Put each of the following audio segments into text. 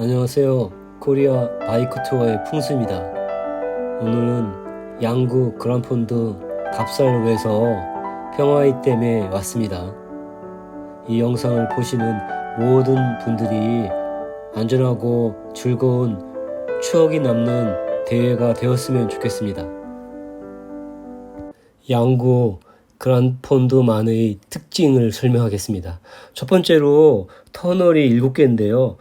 안녕하세요. 코리아 바이크 투어의 풍수입니다. 오늘은 양구 그란폰드 답살로에서 평화이댐에 왔습니다. 이 영상을 보시는 모든 분들이 안전하고 즐거운 추억이 남는 대회가 되었으면 좋겠습니다. 양구 그란폰드만의 특징을 설명하겠습니다. 첫 번째로 터널이 7개인데요.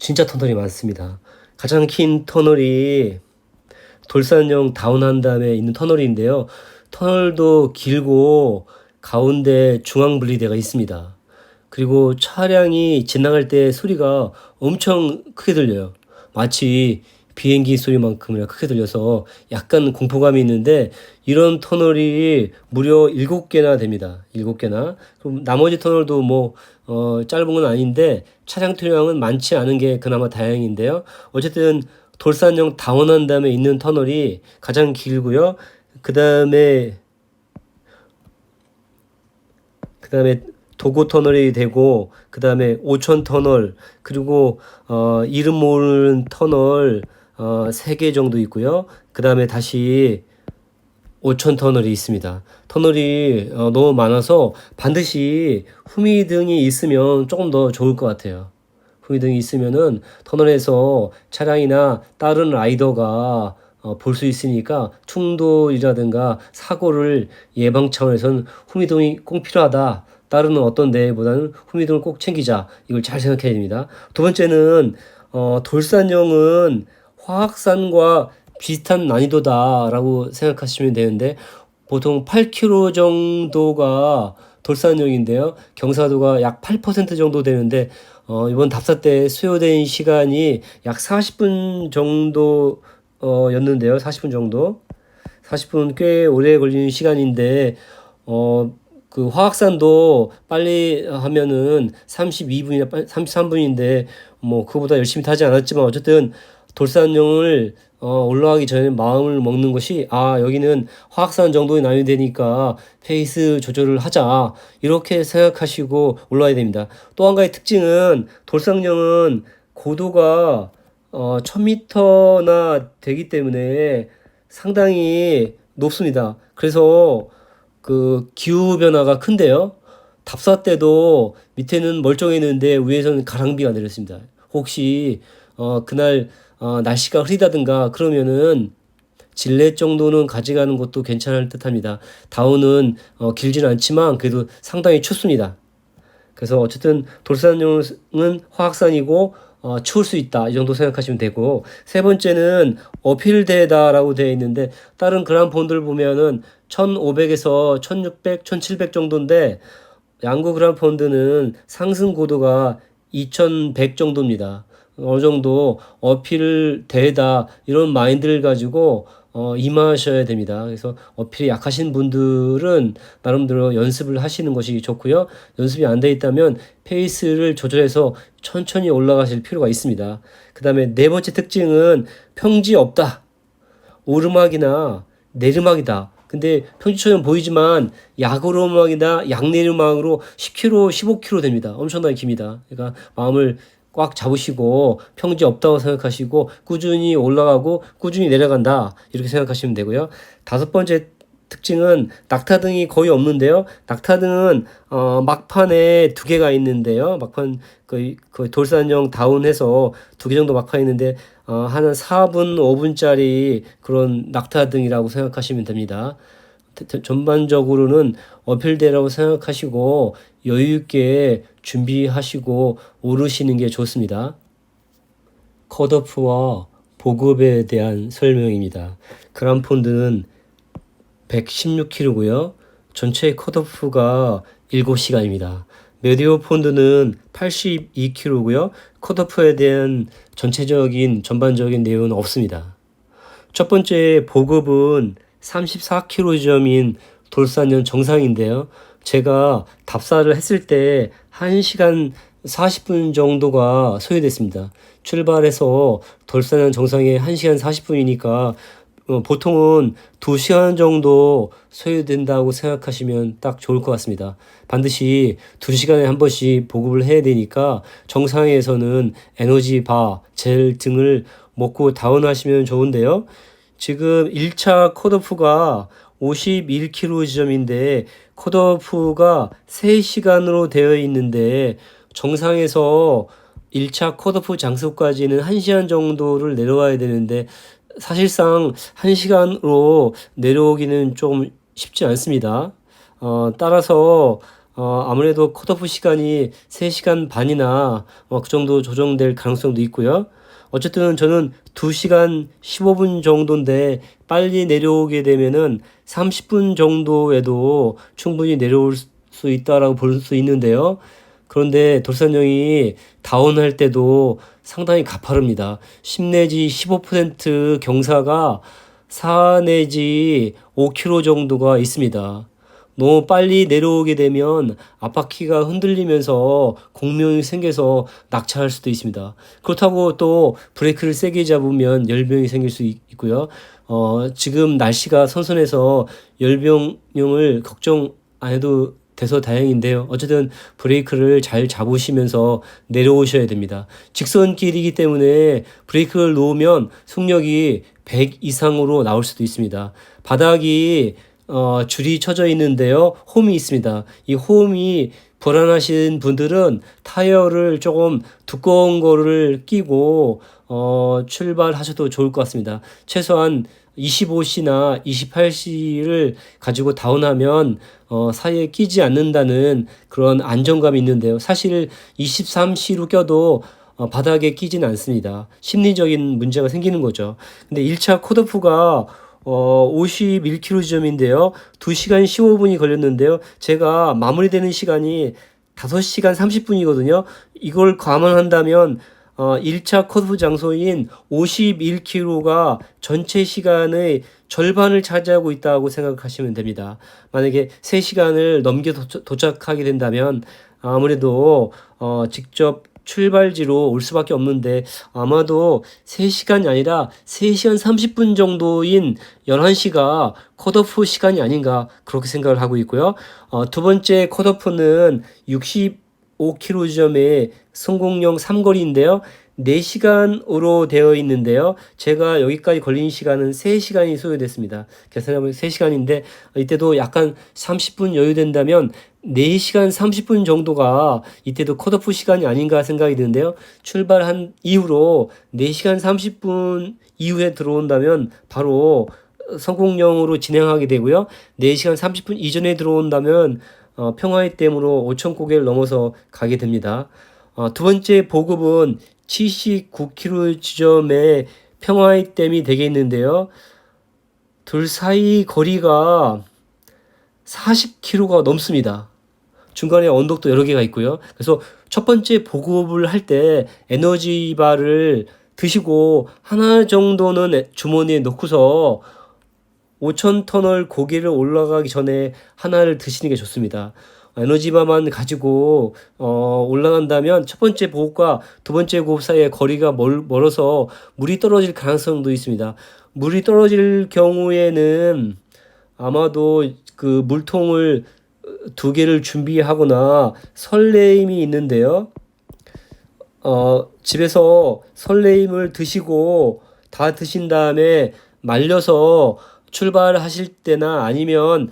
진짜 터널이 많습니다. 가장 긴 터널이 돌산형 다운한 다음에 있는 터널인데요. 터널도 길고 가운데 중앙 분리대가 있습니다. 그리고 차량이 지나갈 때 소리가 엄청 크게 들려요. 마치 비행기 소리만큼이나 크게 들려서 약간 공포감이 있는데, 이런 터널이 무려 7개나 됩니다. 7개나. 그럼 나머지 터널도 짧은 건 아닌데 차량 투량은 많지 않은 게 그나마 다행인데요. 어쨌든 돌산형 다운한 다음에 있는 터널이 가장 길고요. 그 다음에 도고 터널이 되고, 그 다음에 오천 터널, 그리고 이름 모르는 터널 3개 정도 있고요. 그 다음에 다시 오천 터널이 있습니다. 터널이 너무 많아서 반드시 후미등이 있으면 조금 더 좋을 것 같아요. 후미등이 있으면은 터널에서 차량이나 다른 라이더가 볼 수 있으니까 충돌이라든가 사고를 예방 차원에서는 후미등이 꼭 필요하다. 다른 어떤 데보다는 후미등을 꼭 챙기자. 이걸 잘 생각해야 됩니다. 두 번째는 돌산형은 화학산과 비슷한 난이도다라고 생각하시면 되는데, 보통 8km 정도가 돌산형인데요. 경사도가 약 8% 정도 되는데, 이번 답사 때 소요된 시간이 약 40분 정도 였는데요. 40분 정도. 40분 꽤 오래 걸리는 시간인데, 그 화학산도 빨리 하면은 32분이나 33분인데, 그거보다 열심히 타지 않았지만, 어쨌든 돌산형을 올라가기 전에 마음을 먹는 것이, 여기는 화학산 정도의 난이도 되니까 페이스 조절을 하자, 이렇게 생각하시고 올라가야 됩니다. 또 한 가지 특징은, 돌산형은 고도가 1000m나 되기 때문에 상당히 높습니다. 그래서 그 기후 변화가 큰데요. 답사 때도 밑에는 멀쩡했는데 위에서는 가랑비가 내렸습니다. 혹시 그날 날씨가 흐리다든가 그러면은 질레 정도는 가져가는 것도 괜찮을 듯합니다. 다운은 길지는 않지만 그래도 상당히 춥습니다. 그래서 어쨌든 돌산용은 화학산이고 추울 수 있다, 이 정도 생각하시면 되고, 세 번째는 어필대다라고 되어 있는데, 다른 그란폰들 보면은 1500에서 1600, 1700 정도인데, 양구 그란폰드는 상승 고도가 2100 정도입니다. 어느 정도 어필 대다, 이런 마인드를 가지고 임하셔야 됩니다. 그래서 어필이 약하신 분들은 나름대로 연습을 하시는 것이 좋고요. 연습이 안 돼 있다면 페이스를 조절해서 천천히 올라가실 필요가 있습니다. 그 다음에 네 번째 특징은 평지 없다. 오르막이나 내리막이다. 근데 평지처럼 보이지만 약오르막이나 약내리막으로 10km, 15km 됩니다. 엄청나게 깁니다. 그러니까 마음을 꽉 잡으시고 평지 없다고 생각하시고 꾸준히 올라가고 꾸준히 내려간다, 이렇게 생각하시면 되고요. 다섯 번째 특징은 낙타등이 거의 없는데요. 낙타등은 막판에 2개가 있는데요. 막판 그 돌산형 다운해서 2개 정도 막판에 있는데 한 4분 5분짜리 그런 낙타등이라고 생각하시면 됩니다. 전반적으로는 어필대라고 생각하시고 여유있게 준비하시고 오르시는 게 좋습니다. 컷오프와 보급에 대한 설명입니다. 그란폰드는 116km고요. 전체 컷오프가 7시간입니다. 메디오폰드는 82km고요. 컷오프에 대한 전반적인 내용은 없습니다. 첫 번째 보급은 34km 지점인 돌산형 정상인데요. 제가 답사를 했을 때 1시간 40분 정도가 소요됐습니다. 출발해서 돌산형 정상에 1시간 40분이니까 보통은 2시간 정도 소요된다고 생각하시면 딱 좋을 것 같습니다. 반드시 2시간에 한 번씩 보급을 해야 되니까 정상에서는 에너지바, 젤 등을 먹고 다운하시면 좋은데요. 지금 1차 컷오프가 51km 지점인데 컷오프가 3시간으로 되어 있는데 정상에서 1차 컷오프 장소까지는 1시간 정도를 내려와야 되는데 사실상 1시간으로 내려오기는 좀 쉽지 않습니다. 따라서 아무래도 컷오프 시간이 3시간 반이나 그 정도 조정될 가능성도 있고요. 어쨌든 저는 2시간 15분 정도인데 빨리 내려오게 되면은 30분 정도에도 충분히 내려올 수 있다라고 볼 수 있는데요. 그런데 돌산형이 다운할 때도 상당히 가파릅니다. 10 내지 15% 경사가 4 내지 5km 정도가 있습니다. 너무 빨리 내려오게 되면 앞바퀴가 흔들리면서 공명이 생겨서 낙차할 수도 있습니다. 그렇다고 또 브레이크를 세게 잡으면 열병이 생길 수 있고요. 지금 날씨가 선선해서 열병용을 걱정 안 해도 돼서 다행인데요. 어쨌든 브레이크를 잘 잡으시면서 내려오셔야 됩니다. 직선길이기 때문에 브레이크를 놓으면 속력이 100 이상으로 나올 수도 있습니다. 바닥이 줄이 쳐져 있는데요. 홈이 있습니다. 이 홈이 불안하신 분들은 타이어를 조금 두꺼운 거를 끼고 출발하셔도 좋을 것 같습니다. 최소한 25C나 28C를 가지고 다운하면 사이에 끼지 않는다는 그런 안정감이 있는데요. 사실 23C로 껴도 바닥에 끼지는 않습니다. 심리적인 문제가 생기는 거죠. 근데 1차 컷오프가 51km 지점인데요. 2시간 15분이 걸렸는데요. 제가 마무리되는 시간이 5시간 30분이거든요. 이걸 감안한다면 1차 컷오프 장소인 51km가 전체 시간의 절반을 차지하고 있다고 생각하시면 됩니다. 만약에 3시간을 넘겨 도착하게 된다면 아무래도 직접 출발지로 올 수밖에 없는데 아마도 3시간이 아니라 3시간 30분 정도인 11시가 컷오프 시간이 아닌가 그렇게 생각을 하고 있고요. 두 번째 컷오프는 65km 지점의 성공령 삼거리인데요. 4시간으로 되어 있는데요. 제가 여기까지 걸린 시간은 3시간이 소요됐습니다. 계산해보면 3시간인데 이때도 약간 30분 여유된다면 4시간 30분 정도가 이때도 컷오프 시간이 아닌가 생각이 드는데요. 출발한 이후로 4시간 30분 이후에 들어온다면 바로 성공령으로 진행하게 되고요. 4시간 30분 이전에 들어온다면 평화의 댐으로 5,000고개를 넘어서 가게 됩니다. 두 번째 보급은 79km 지점에 평화의 댐이 되겠는데요. 둘 사이 거리가 40km가 넘습니다. 중간에 언덕도 여러 개가 있고요. 그래서 첫 번째 보급을 할 때 에너지바를 드시고 하나 정도는 주머니에 넣고서 5,000터널 고개를 올라가기 전에 하나를 드시는 게 좋습니다. 에너지바만 가지고 올라간다면 첫 번째 보급과 두 번째 보급 사이의 거리가 멀어서 물이 떨어질 가능성도 있습니다. 물이 떨어질 경우에는 아마도 그 물통을 2개를 준비하거나 설레임이 있는데요. 집에서 설레임을 드시고 다 드신 다음에 말려서 출발하실 때나 아니면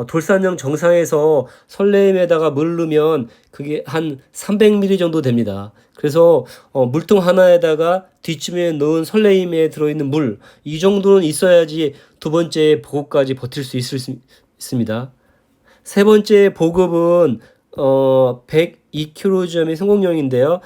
돌산형 정상에서 설레임에다가 물 넣으면 그게 한 300ml 정도 됩니다. 그래서 물통 하나에다가 뒷쯤에 넣은 설레임에 들어있는 물 이 정도는 있어야지 두 번째 보급까지 버틸 수 있습니다. 세 번째 보급은 102km 지점의 성공령인데요.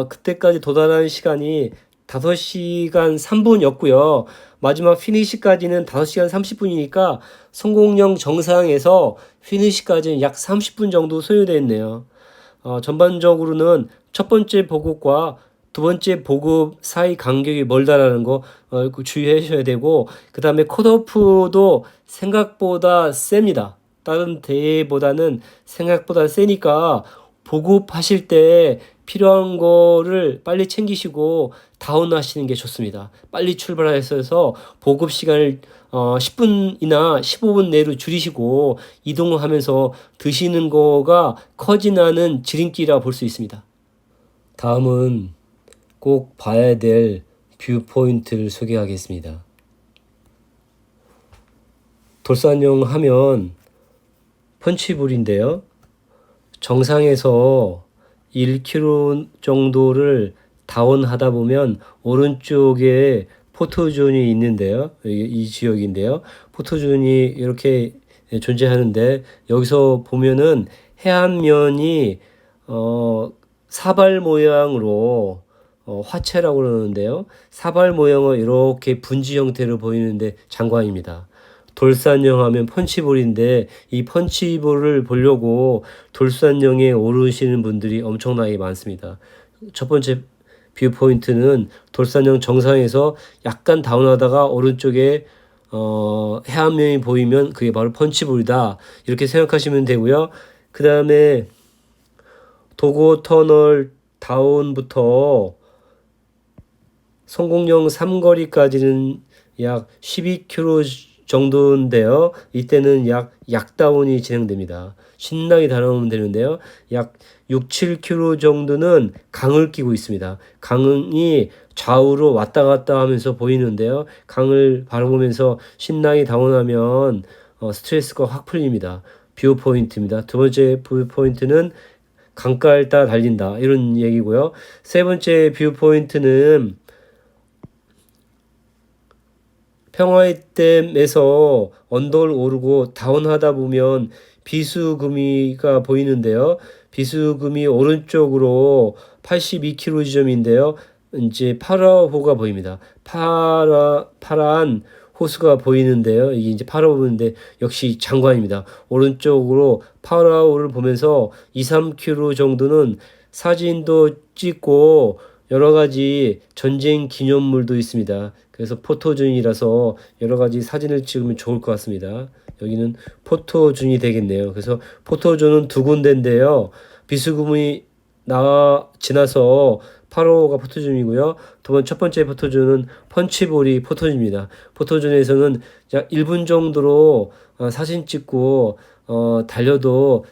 그때까지 도달하는 시간이 5시간 3분이었고요. 마지막 피니시까지는 5시간 30분이니까 성공령 정상에서 피니시까지는 약 30분 정도 소요됐네요. 전반적으로는 첫 번째 보급과 두 번째 보급 사이 간격이 멀다라는 거 주의하셔야 되고, 그 다음에 컷오프도 생각보다 셉니다. 다른 대회보다는 생각보다 세니까 보급하실 때 필요한 거를 빨리 챙기시고 다운하시는 게 좋습니다. 빨리 출발하셔서 보급 시간을 10분이나 15분 내로 줄이시고 이동하면서 드시는 거가 커지나는 지름길이라 볼 수 있습니다. 다음은 꼭 봐야 될 뷰포인트를 소개하겠습니다. 돌산용 하면 펀치볼인데요. 정상에서 1km 정도를 다운하다 보면 오른쪽에 포토존이 있는데요. 이 지역인데요. 포토존이 이렇게 존재하는데 여기서 보면은 해안면이 사발 모양으로 화채라고 그러는데요. 사발 모양은 이렇게 분지 형태로 보이는데 장관입니다. 돌산형 하면 펀치볼인데 이 펀치볼을 보려고 돌산형에 오르시는 분들이 엄청나게 많습니다. 첫 번째 뷰 포인트는 돌산형 정상에서 약간 다운하다가 오른쪽에 해안면이 보이면 그게 바로 펀치볼이다 이렇게 생각하시면 되고요. 그 다음에 도고 터널 다운부터 성공령 삼거리까지는 약 12km 정도인데요. 이때는 약다운이 진행됩니다. 신나게 달아오면 되는데요. 약 6, 7km 정도는 강을 끼고 있습니다. 강이 좌우로 왔다 갔다 하면서 보이는데요. 강을 바라보면서 신나게 다운하면 스트레스가 확 풀립니다. 뷰 포인트입니다. 두 번째 뷰 포인트는 강가를 따라 달린다 이런 얘기고요. 세 번째 뷰 포인트는 평화의댐에서 언덕을 오르고 다운하다 보면 비수금이가 보이는데요. 비수금이 오른쪽으로 82km 지점인데요. 이제 파라호가 보입니다. 파란 호수가 보이는데요. 이게 이제 파라호인데 역시 장관입니다. 오른쪽으로 파라호를 보면서 2, 3km 정도는 사진도 찍고 여러 가지 전쟁 기념물도 있습니다. 그래서 포토존이라서 여러 가지 사진을 찍으면 좋을 것 같습니다. 여기는 포토존이 되겠네요. 그래서 포토존은 두 군데인데요. 비수금이 지나서 파로가 포토존이고요. 첫 번째 포토존은 펀치볼이 포토존입니다. 포토존에서는 약 1분 정도로 사진 찍고 달려도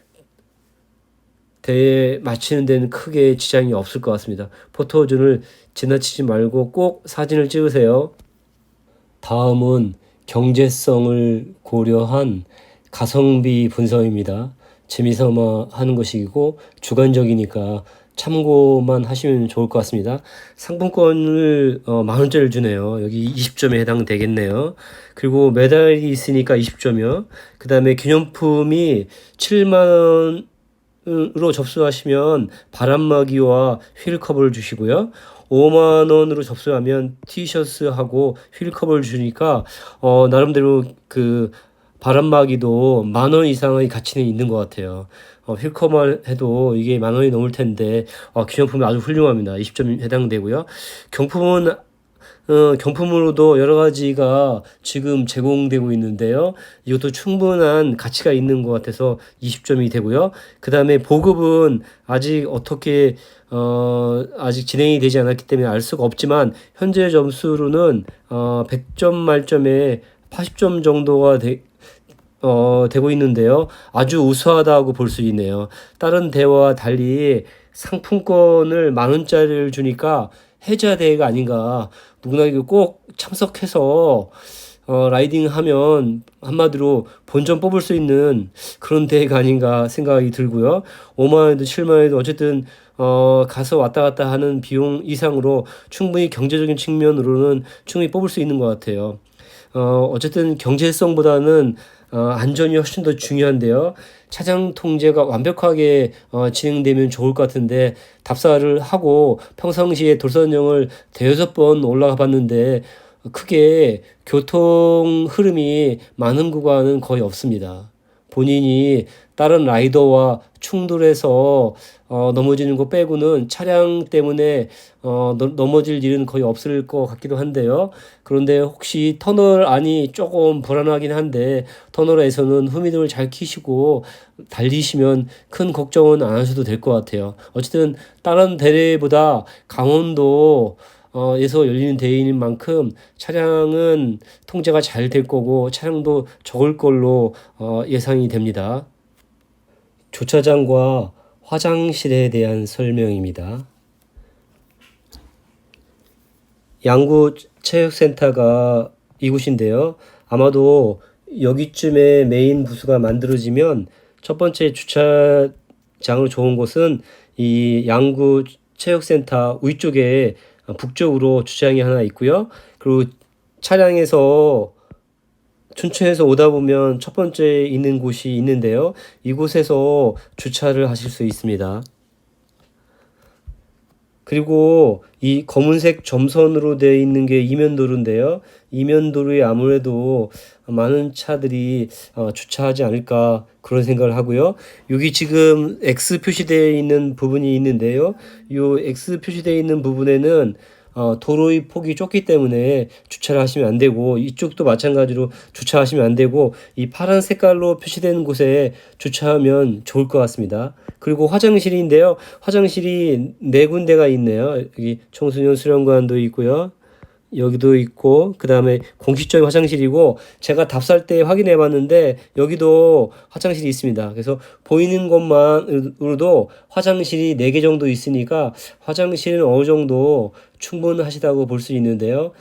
대회 마치는 데는 크게 지장이 없을 것 같습니다. 포토존을 지나치지 말고 꼭 사진을 찍으세요. 다음은 경제성을 고려한 가성비 분석입니다. 재미삼아 하는 것이고 주관적이니까 참고만 하시면 좋을 것 같습니다. 상품권을 10,000원짜리를 주네요. 여기 20점에 해당되겠네요. 그리고 메달이 있으니까 20점이요. 그 다음에 기념품이 7만원 으로 접수하시면 바람막이와 휠커버를 주시고요. 5만원으로 접수하면 티셔츠하고 휠커버를 주니까 나름대로 그 바람막이도 10,000원 이상의 가치는 있는 것 같아요. 휠커버만 해도 이게 10,000원이 넘을 텐데 기념품이 아주 훌륭합니다. 20점 해당되고요. 경품으로도 여러 가지가 지금 제공되고 있는데요. 이것도 충분한 가치가 있는 것 같아서 20점이 되고요. 그 다음에 보급은 아직 어떻게 아직 진행이 되지 않았기 때문에 알 수가 없지만 현재 점수로는 100점 만점에 80점 정도가 되고 있는데요. 아주 우수하다고 볼 수 있네요. 다른 대회와 달리 상품권을 10,000원짜리를 주니까 해자 대회가 아닌가. 누구나 꼭 참석해서 라이딩하면 한마디로 본전 뽑을 수 있는 그런 대회가 아닌가 생각이 들고요. 5만원에도 7만원에도 어쨌든 가서 왔다 갔다 하는 비용 이상으로 충분히 경제적인 측면으로는 충분히 뽑을 수 있는 것 같아요. 어쨌든 경제성보다는 안전이 훨씬 더 중요한데요. 차량 통제가 완벽하게 진행되면 좋을 것 같은데 답사를 하고 평상시에 돌산형을 대여섯 번 올라가 봤는데 크게 교통 흐름이 많은 구간은 거의 없습니다. 본인이 다른 라이더와 충돌해서 넘어지는 거 빼고는 차량 때문에 넘어질 일은 거의 없을 것 같기도 한데요. 그런데 혹시 터널 안이 조금 불안하긴 한데 터널에서는 후미등을 잘 켜시고 달리시면 큰 걱정은 안 하셔도 될 것 같아요. 어쨌든 다른 대회보다 강원도 에서 열리는 대회인 만큼 차량은 통제가 잘 될 거고 차량도 적을 걸로 예상이 됩니다. 주차장과 화장실에 대한 설명입니다. 양구 체육센터가 이곳인데요. 아마도 여기쯤에 메인 부스가 만들어지면 첫 번째 주차장으로 좋은 곳은 이 양구 체육센터 위쪽에 북쪽으로 주차장이 하나 있고요. 그리고 차량에서 춘천에서 오다 보면 첫 번째 있는 곳이 있는데요. 이곳에서 주차를 하실 수 있습니다. 그리고 이 검은색 점선으로 되어 있는 게 이면도로인데요. 이면도로에 아무래도 많은 차들이 주차하지 않을까 그런 생각을 하고요. 여기 지금 X 표시되어 있는 부분이 있는데요. 이 X 표시되어 있는 부분에는 도로의 폭이 좁기 때문에 주차를 하시면 안 되고 이쪽도 마찬가지로 주차하시면 안 되고 이 파란 색깔로 표시되는 곳에 주차하면 좋을 것 같습니다. 그리고 화장실인데요. 화장실이 네 군데가 있네요. 여기 청소년 수련관도 있고요. 여기도 있고 그 다음에 공식적인 화장실이고 제가 답살 때 확인해 봤는데 여기도 화장실이 있습니다. 그래서 보이는 것만으로도 화장실이 4개 정도 있으니까 화장실은 어느 정도 충분하시다고 볼 수 있는데요.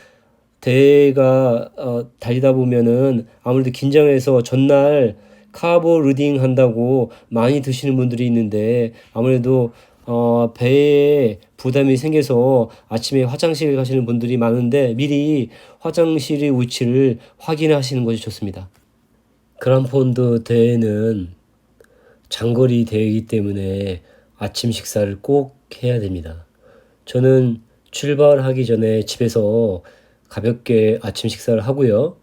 대회가 달리다 보면은 아무래도 긴장해서 전날 카보 리딩 한다고 많이 드시는 분들이 있는데 아무래도 배에 부담이 생겨서 아침에 화장실 가시는 분들이 많은데 미리 화장실의 위치를 확인하시는 것이 좋습니다. 그란폰드 대회는 장거리 대회이기 때문에 아침 식사를 꼭 해야 됩니다. 저는 출발하기 전에 집에서 가볍게 아침 식사를 하고요.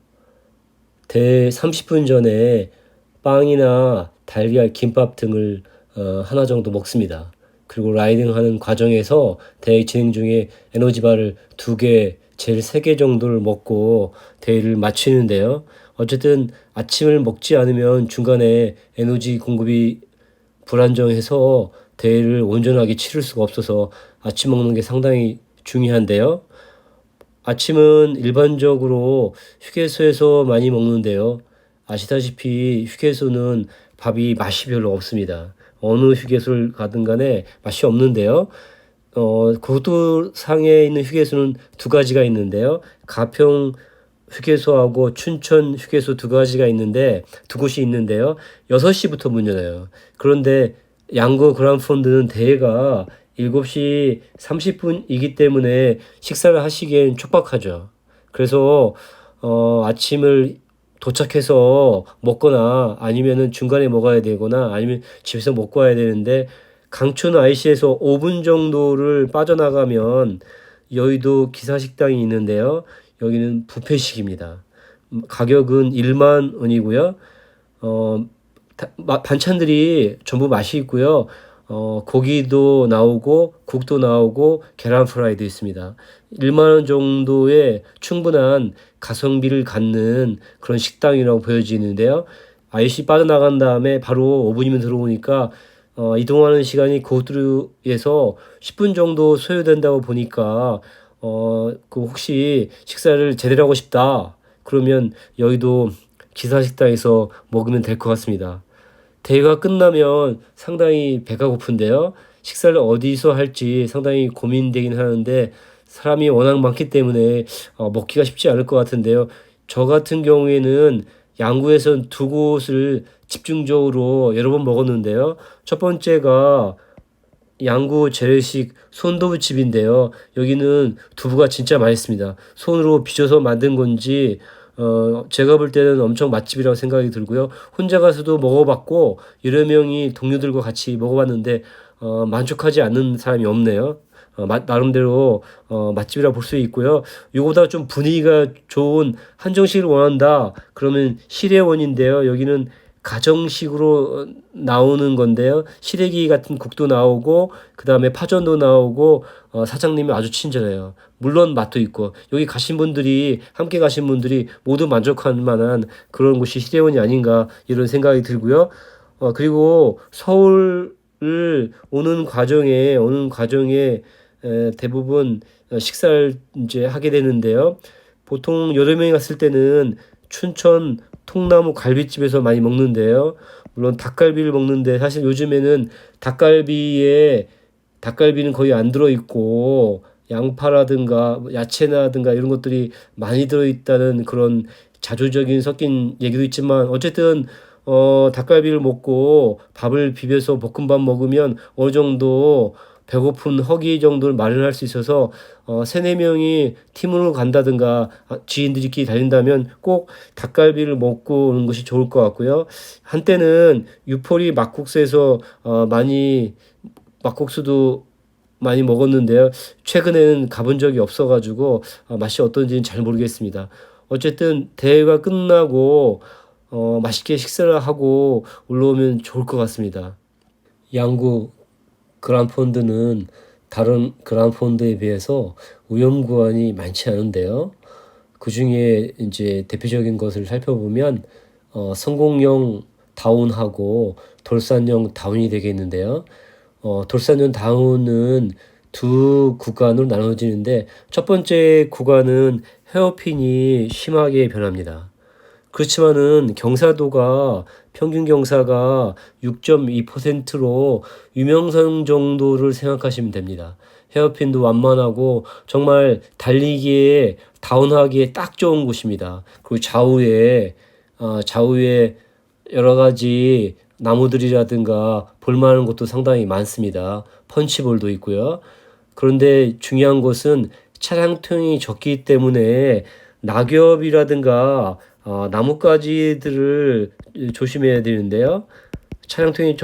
대회 30분 전에 빵이나 달걀, 김밥 등을 하나 정도 먹습니다. 그리고 라이딩하는 과정에서 대회 진행 중에 에너지바를 2개, 젤 3개 정도를 먹고 대회를 마치는데요. 어쨌든 아침을 먹지 않으면 중간에 에너지 공급이 불안정해서 대회를 온전하게 치를 수가 없어서 아침 먹는 게 상당히 중요한데요. 아침은 일반적으로 휴게소에서 많이 먹는데요. 아시다시피 휴게소는 밥이 맛이 별로 없습니다. 어느 휴게소를 가든 간에 맛이 없는데요. 고도상에 있는 휴게소는 2가지가 있는데요. 가평 휴게소하고 춘천 휴게소 2가지가 있는데 2곳이 있는데요. 6시부터 문 열어요. 그런데 양구 그란폰드는 대회가 7시 30분이기 때문에 식사를 하시기엔 촉박하죠. 그래서 아침을 도착해서 먹거나 아니면은 중간에 먹어야 되거나 아니면 집에서 먹고 와야 되는데 강촌 IC에서 5분 정도를 빠져나가면 여의도 기사식당이 있는데요. 여기는 뷔페식입니다. 가격은 1만 원이고요. 반찬들이 전부 맛이 있고요. 고기도 나오고 국도 나오고 계란 프라이도 있습니다. 1만 원 정도의 충분한 가성비를 갖는 그런 식당이라고 보여지는데요. IC 빠져나간 다음에 바로 5분이면 들어오니까 이동하는 시간이 고도에서 10분 정도 소요된다고 보니까 그 혹시 식사를 제대로 하고 싶다 그러면 여의도 기사식당에서 먹으면 될 것 같습니다. 대회가 끝나면 상당히 배가 고픈데요. 식사를 어디서 할지 상당히 고민되긴 하는데 사람이 워낙 많기 때문에 먹기가 쉽지 않을 것 같은데요. 저 같은 경우에는 양구에서 2곳을 집중적으로 여러 번 먹었는데요. 첫 번째가 양구 재래식 손두부집인데요. 여기는 두부가 진짜 맛있습니다. 손으로 빚어서 만든 건지 제가 볼 때는 엄청 맛집이라고 생각이 들고요. 혼자 가서도 먹어봤고 여러 명이 동료들과 같이 먹어봤는데 만족하지 않는 사람이 없네요. 나름대로 맛집이라 볼 수 있고요. 이거보다 좀 분위기가 좋은 한정식을 원한다. 그러면 시래원인데요. 여기는 가정식으로 나오는 건데요. 시래기 같은 국도 나오고 그다음에 파전도 나오고 사장님이 아주 친절해요. 물론 맛도 있고 여기 가신 분들이 함께 가신 분들이 모두 만족할 만한 그런 곳이 시대원이 아닌가 이런 생각이 들고요. 그리고 서울을 오는 과정에 대부분 식사를 이제 하게 되는데요. 보통 여러 명이 갔을 때는 춘천 통나무 갈비집에서 많이 먹는데요. 물론 닭갈비를 먹는데 사실 요즘에는 닭갈비는 거의 안 들어있고 양파라든가 야채라든가 이런 것들이 많이 들어있다는 그런 자조적인 섞인 얘기도 있지만 어쨌든 닭갈비를 먹고 밥을 비벼서 볶음밥 먹으면 어느 정도 배고픈 허기 정도를 마련할 수 있어서 세네 명이 팀으로 간다든가 지인들끼리 달린다면 꼭 닭갈비를 먹고 오는 것이 좋을 것 같고요. 한때는 유포리 막국수에서 막국수도 많이 먹었는데요. 최근에는 가본 적이 없어가지고 맛이 어떤지는 잘 모르겠습니다. 어쨌든 대회가 끝나고 맛있게 식사를 하고 올라오면 좋을 것 같습니다. 양구 그란폰드는 다른 그란폰드에 비해서 오염구간이 많지 않은데요. 그 중에 이제 대표적인 것을 살펴보면 성공용 다운하고 돌산용 다운이 되겠는데요. 돌산용 다운은 두 구간으로 나눠지는데 첫 번째 구간은 헤어핀이 심하게 변합니다. 그렇지만은 평균 경사가 6.2%로 유명선 정도를 생각하시면 됩니다. 헤어핀도 완만하고 정말 달리기에 다운하기에 딱 좋은 곳입니다. 그리고 좌우에 여러 가지 나무들이라든가 볼만한 곳도 상당히 많습니다. 펀치볼도 있고요. 그런데 중요한 것은 차량통이 적기 때문에 낙엽이라든가 나뭇가지들을 조심해야 되는데요. 차량통이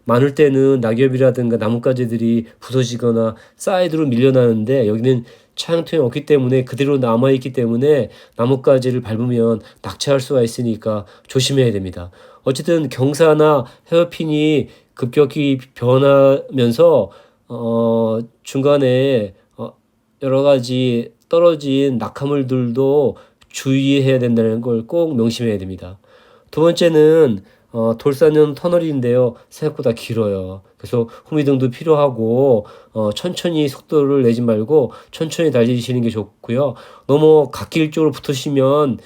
많을 때는 낙엽이라든가 나뭇가지들이 부서지거나 사이드로 밀려나는데 여기는 차량통이 없기 때문에 그대로 남아있기 때문에 나뭇가지를 밟으면 낙차할 수가 있으니까 조심해야 됩니다. 어쨌든 경사나 헤어핀이 급격히 변하면서 중간에 여러 가지 떨어진 낙하물들도 주의해야 된다는 걸 꼭 명심해야 됩니다. 두 번째는 돌산형 터널인데요. 생각보다 길어요. 그래서 후미등도 필요하고 천천히 속도를 내지 말고 천천히 달리시는 게 좋고요. 너무 갓길 쪽으로 붙으시면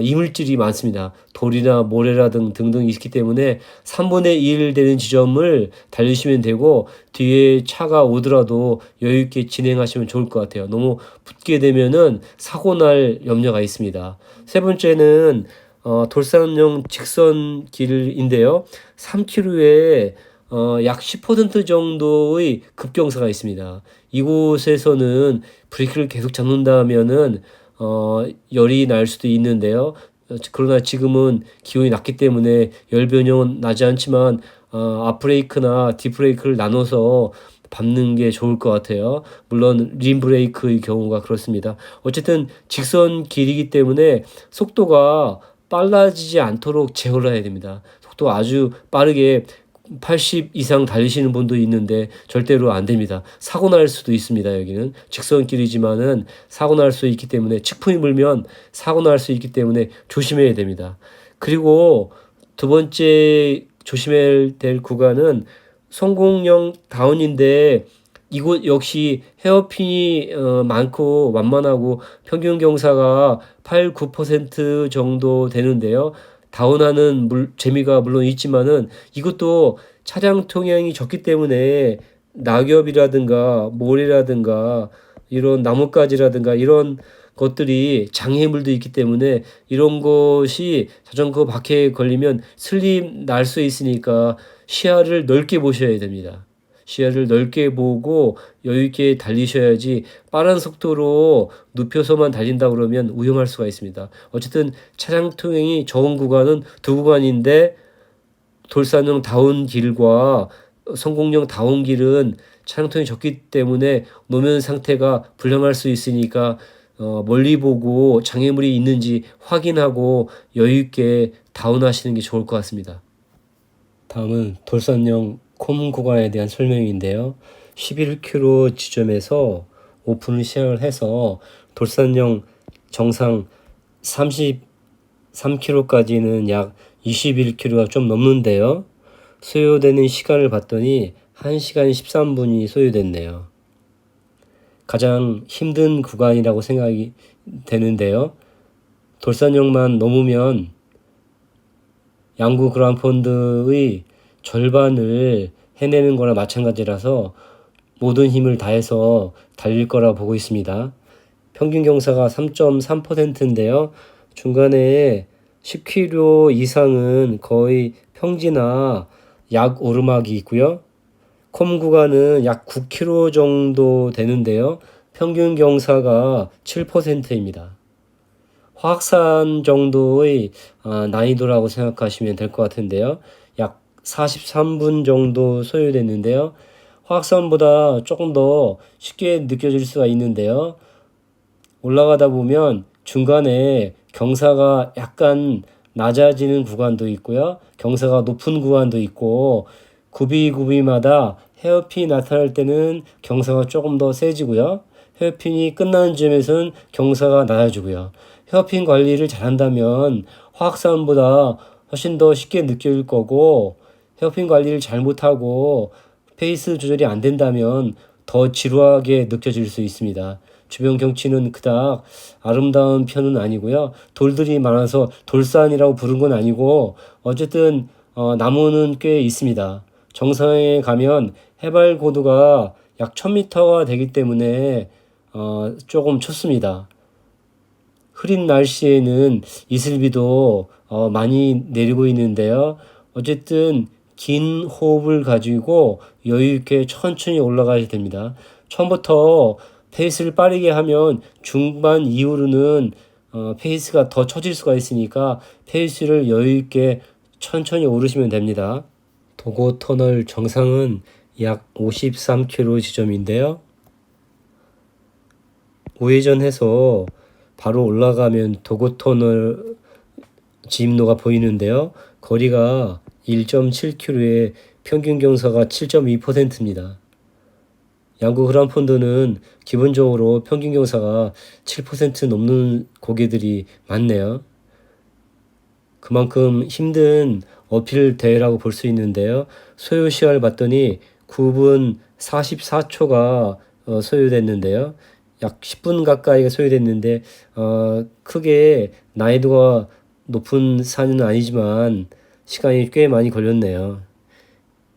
이물질이 많습니다. 돌이나 모래라 등등 있기 때문에 3분의 1 되는 지점을 달리시면 되고 뒤에 차가 오더라도 여유 있게 진행하시면 좋을 것 같아요. 너무 붙게 되면은 사고 날 염려가 있습니다. 세 번째는 돌산형 직선길인데요. 3km에 약 10% 정도의 급경사가 있습니다. 이곳에서는 브레이크를 계속 잡는다면은 열이 날 수도 있는데요. 그러나 지금은 기온이 낮기 때문에 열 변형은 나지 않지만 앞브레이크나 뒷브레이크를 나눠서 밟는 게 좋을 것 같아요. 물론 림브레이크의 경우가 그렇습니다. 어쨌든 직선 길이기 때문에 속도가 빨라지지 않도록 제어를 해야 됩니다. 속도가 아주 빠르게 80 이상 달리시는 분도 있는데 절대로 안 됩니다. 사고 날 수도 있습니다. 여기는 직선길이지만은 사고 날 수 있기 때문에 측풍이 불면 사고 날 수 있기 때문에 조심해야 됩니다. 그리고 두 번째 조심해야 될 구간은 성공용 다운인데 이곳 역시 헤어핀이 많고 완만하고 평균 경사가 8, 9% 정도 되는데요. 다운하는 재미가 물론 있지만은 이것도 차량 통행이 적기 때문에 낙엽이라든가 모래라든가 이런 나뭇가지라든가 이런 것들이 장애물도 있기 때문에 이런 것이 자전거 바퀴에 걸리면 슬림 날 수 있으니까 시야를 넓게 보셔야 됩니다. 시야를 넓게 보고 여유 있게 달리셔야지 빠른 속도로 눕혀서만 달린다 그러면 위험할 수가 있습니다. 어쨌든 차량 통행이 적은 구간은 두 구간인데 돌산형 다운길과 성공용 다운길은 차량 통행이 적기 때문에 노면 상태가 불량할 수 있으니까 멀리 보고 장애물이 있는지 확인하고 여유 있게 다운하시는 게 좋을 것 같습니다. 다음은 돌산형 콤 구간에 대한 설명인데요. 11km 지점에서 오픈을 시작을 해서 돌산형 정상 33km까지는 약 21km가 좀 넘는데요. 소요되는 시간을 봤더니 1시간 13분이 소요됐네요. 가장 힘든 구간이라고 생각이 되는데요. 돌산형만 넘으면 양구 그랑폰드의 절반을 해내는 거나 마찬가지라서 모든 힘을 다해서 달릴 거라 보고 있습니다. 평균 경사가 3.3%인데요. 중간에 10km 이상은 거의 평지나 약 오르막이 있고요. 콤 구간은 약 9km 정도 되는데요. 평균 경사가 7%입니다. 화학산 정도의 난이도라고 생각하시면 될 것 같은데요. 약 43분 정도 소요됐는데요. 화학산보다 조금 더 쉽게 느껴질 수가 있는데요. 올라가다 보면 중간에 경사가 약간 낮아지는 구간도 있고요. 경사가 높은 구간도 있고 구비구비마다 헤어핀이 나타날 때는 경사가 조금 더 세지고요. 헤어핀이 끝나는 지점에서는 경사가 낮아지고요. 헤어핀 관리를 잘한다면 화학산보다 훨씬 더 쉽게 느껴질 거고 헤어핀 관리를 잘못하고 페이스 조절이 안 된다면 더 지루하게 느껴질 수 있습니다. 주변 경치는 그닥 아름다운 편은 아니고요. 돌들이 많아서 돌산이라고 부른 건 아니고 어쨌든 나무는 꽤 있습니다. 정상에 가면 해발 고도가 약 1000m가 되기 때문에 조금 춥습니다. 흐린 날씨에는 이슬비도 많이 내리고 있는데요. 어쨌든 긴 호흡을 가지고 여유 있게 천천히 올라가야 됩니다. 처음부터 페이스를 빠르게 하면 중반 이후로는 페이스가 더 처질 수가 있으니까 페이스를 여유 있게 천천히 오르시면 됩니다. 도고 터널 정상은 약 53km 지점인데요. 우회전해서 바로 올라가면 도고 터널 지입로가 보이는데요. 거리가 1.7km에 평균 경사가 7.2%입니다. 양구 그랑폰드는 기본적으로 평균 경사가 7% 넘는 고개들이 많네요. 그만큼 힘든 어필 대회라고 볼 수 있는데요. 소요 시간을 봤더니 9분 44초가 소요됐는데요. 약 10분 가까이가 소요됐는데 크게 난이도가 높은 산은 아니지만 시간이 꽤 많이 걸렸네요.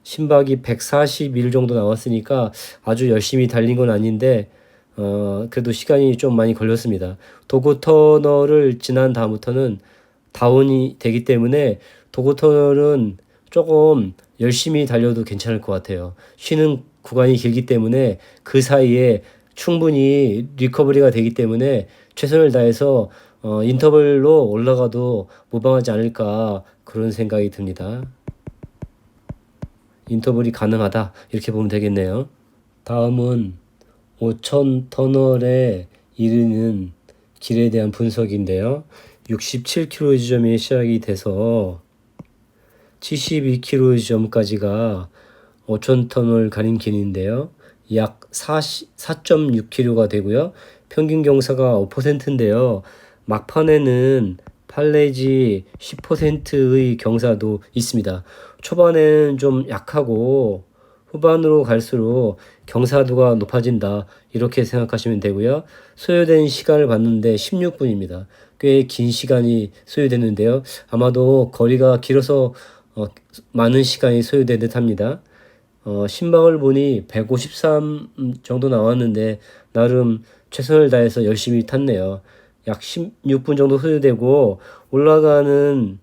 심박이 141 정도 나왔으니까 아주 열심히 달린 건 아닌데 그래도 시간이 좀 많이 걸렸습니다. 도고 터널을 지난 다음부터는 다운이 되기 때문에 도고 터널은 조금 열심히 달려도 괜찮을 것 같아요. 쉬는 구간이 길기 때문에 그 사이에 충분히 리커버리가 되기 때문에 최선을 다해서 인터벌로 올라가도 무방하지 않을까 그런 생각이 듭니다. 인터벌이 가능하다 이렇게 보면 되겠네요. 다음은 5천 터널에 이르는 길에 대한 분석인데요. 67km 지점이 시작이 돼서 72km 지점까지가 5천 터널 가는 길인데요. 약 4.6km가 되고요. 평균 경사가 5%인데요. 막판에는 팔레지 10%의 경사도 있습니다. 초반에는 좀 약하고 후반으로 갈수록 경사도가 높아진다 이렇게 생각하시면 되고요. 소요된 시간을 봤는데 16분입니다. 꽤 긴 시간이 소요되는데요. 아마도 거리가 길어서 많은 시간이 소요된 듯 합니다. 심박을 보니 153 정도 나왔는데 나름 최선을 다해서 열심히 탔네요. 약 16분 정도 소요되고 올라가는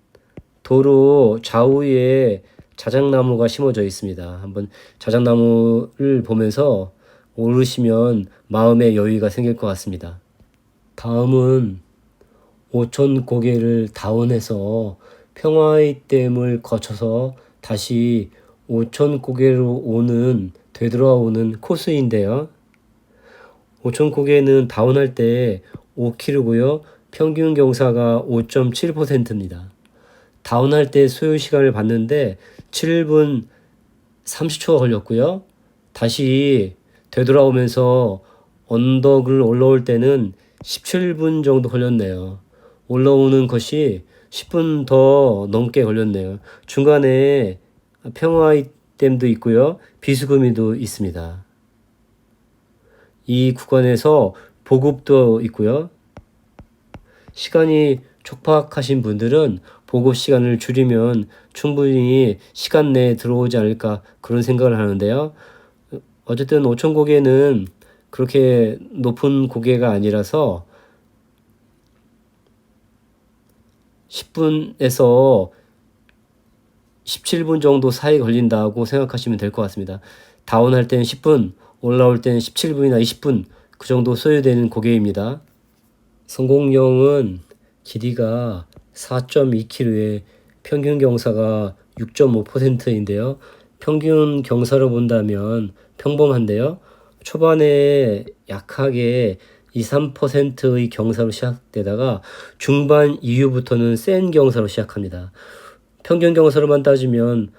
도로 좌우에 자작나무가 심어져 있습니다. 한번 자작나무를 보면서 오르시면 마음의 여유가 생길 것 같습니다. 다음은 5천 고개를 다운해서 평화의 댐을 거쳐서 다시 5천 고개로 되돌아오는 코스인데요. 5천 고개는 다운할 때 5km고요. 평균 경사가 5.7%입니다. 다운할 때 소요 시간을 봤는데 7분 30초가 걸렸고요. 다시 되돌아오면서 언덕을 올라올 때는 17분 정도 걸렸네요. 올라오는 것이 10분 더 넘게 걸렸네요. 중간에 평화이댐도 있고요. 비스구미도 있습니다. 이 구간에서 보급도 있고요. 시간이 촉박하신 분들은 보급 시간을 줄이면 충분히 시간 내에 들어오지 않을까 그런 생각을 하는데요. 어쨌든 5천 고개는 그렇게 높은 고개가 아니라서 10분에서 17분 정도 사이 걸린다고 생각하시면 될 것 같습니다. 다운할 때는 10분, 올라올 때는 17분이나 20분 그 정도 소요되는 고개입니다. 성공령은 길이가 4.2km에 평균 경사가 6.5%인데요. 평균 경사로 본다면 평범한데요. 초반에 약하게 2, 3%의 경사로 시작되다가 중반 이후부터는 센 경사로 시작합니다. 평균 경사로만 따지면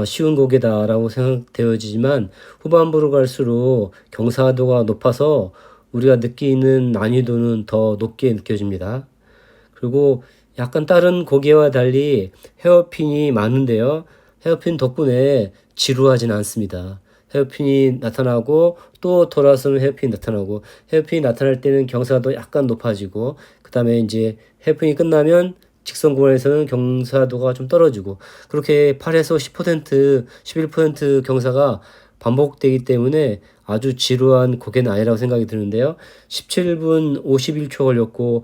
쉬운 곡이다라고 생각되어지지만 후반부로 갈수록 경사도가 높아서 우리가 느끼는 난이도는 더 높게 느껴집니다. 그리고 약간 다른 고개와 달리 헤어핀이 많은데요. 헤어핀 덕분에 지루하진 않습니다. 헤어핀이 나타나고 또 돌아서는 헤어핀이 나타나고 헤어핀이 나타날 때는 경사도 약간 높아지고 그 다음에 이제 헤어핀이 끝나면 직선 구간에서는 경사도가 좀 떨어지고 그렇게 8에서 10%, 11% 경사가 반복되기 때문에 아주 지루한 고개는 아니라고 생각이 드는데요. 17분 51초 걸렸고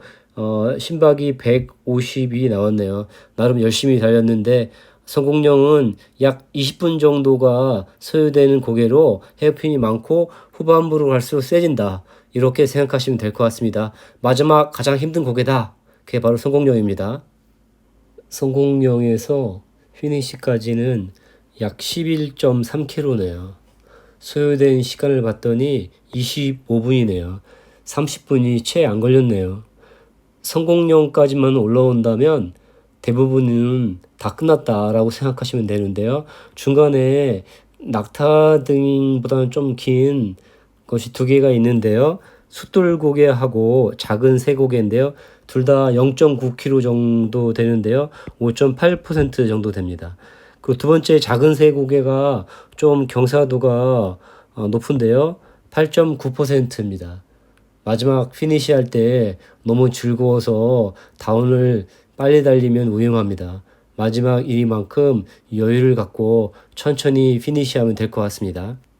심박이 150이 나왔네요. 나름 열심히 달렸는데 성공령은 약 20분 정도가 소요되는 고개로 헤어핀이 많고 후반부로 갈수록 세진다. 이렇게 생각하시면 될 것 같습니다. 마지막 가장 힘든 고개다. 그게 바로 성공령입니다. 성공령에서 피니시까지는 약 11.3km네요. 소요된 시간을 봤더니 25분이네요. 30분이 채 안 걸렸네요. 성공령까지만 올라온다면 대부분은 다 끝났다라고 생각하시면 되는데요. 중간에 낙타등보다는 좀 긴 것이 두 개가 있는데요. 숫돌고개하고 작은 새고개인데요. 둘 다 0.9km 정도 되는데요. 5.8% 정도 됩니다. 그리고 두 번째 작은 새고개가 좀 경사도가 높은데요. 8.9%입니다. 마지막 피니시 할 때 너무 즐거워서 다운을 빨리 달리면 위험합니다. 마지막 일이만큼 여유를 갖고 천천히 피니시하면 될 것 같습니다.